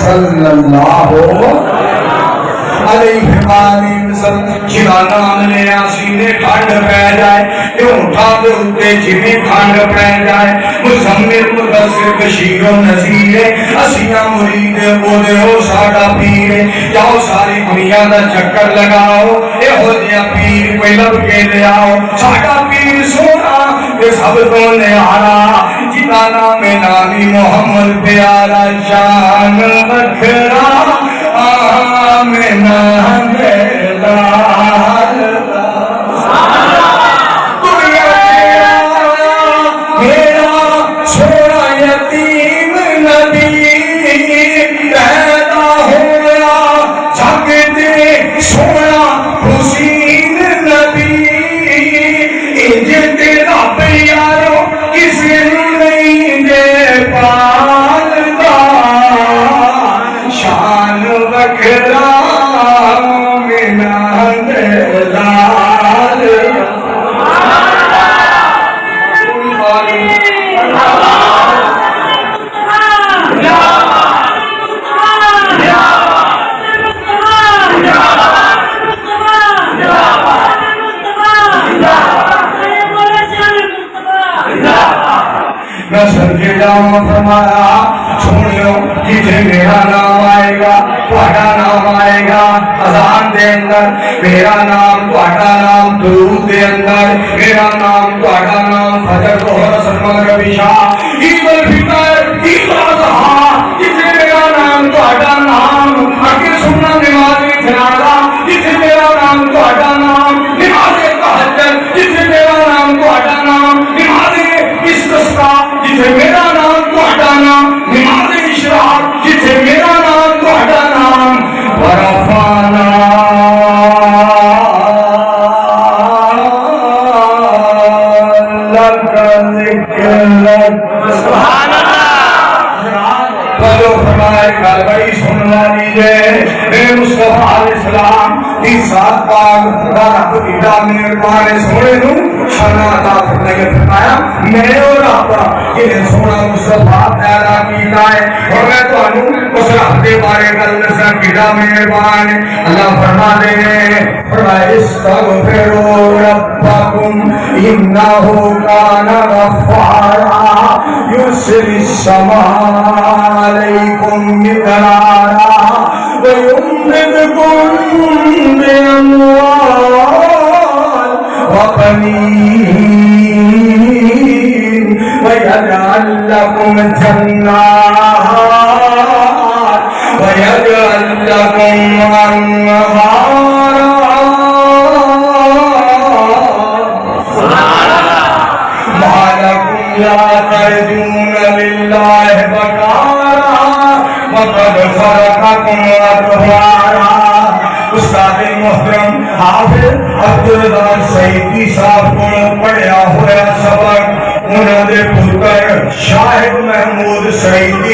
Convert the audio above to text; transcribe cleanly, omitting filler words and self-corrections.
सल्लल्लाहु अलैहि वसल्लम जिदा नाम लिया सीने ठंड पै जाए ऊंठा दे उत्ते जिवें ठंड पै जाए मुज़म्मिल मुदस्सिर बशीर नज़ीर असियां मुरीद ओदे ओ साडा पीर जाओ सारी दुनिया दा चक्कर लगाओ एहो जिहा पीर कोई लब के ले आओ साडा पीर सोना ते सब तो न्यारा जिदा नाम नामी मोहम्मद प्यारा शान बखरा आमिना दे लाल दुनिया मेरा छोड़ा यतीम नबी पैदा होया जग दे सोना हुसैन नबी इंज तेरा प्यारो किसे नहीं दे पालदा शान बखरा मिना दे लाल मैं समझे जाऊं फरमाया सुनियो जिसे मेरा नाम आएगा तुम्हारा नाम आएगा अजान दे अंदर मेरा नाम तुम्हारा नाम दुरूद दे अंदर मेरा नाम तुम्हारा नाम फजर जोहर असर मगरिब इशा ईद उल फितर ईद उल अज़हा जिसे मेरा नाम तुम्हारा नाम आगे सुनना नमाज जनाजा जिसे मेरा नाम तुम्हारा नाम नमाज तहज्जुद जिसे मेरा नाम तुम्हारा नाम नमाज इस्तिस्का जिसे मेरा नाम तुम्हारा नाम नमाज इशराक जिसे मेरा नाम तुम्हारा नाम वरफाना लक ज़िक्रक सुभान अल्लाह बोलो फरमाए घर बड़ी सुनवा लीजिए ए मुस्तफा अलैहिस्सलाम दी साथ पाक खुदा रब ईदा मेहरबान सोने नु शाना अता करने के फरमाया मैं और आप ये सोना मुस्तफा पैदा कीता है और मैं तुहानू उस रब दे बारे गल दसा कीड़ा मेहरबान अल्लाह फरमा दे फरमाया इस्तगफिरू रब्बकुम इन्नहु काना गफ्फारा युरसिलिस समा अलैकुम मिदरारा व युमदिदकुम बिअमवाल व बनीन व यजअल लकुम जन्नात व यजअल लकुम अन्हारा मा लकुम ला तर्जून लिल्लाहि वक़ारा व क़द खलक़कुम अतवारा उस्ताद मोहतरम हाफिज अब्दुल रज़ाक सईदी साहब को पढ़िया होया सबक उन्होंने पुत्र शाहिद महमूद सईदी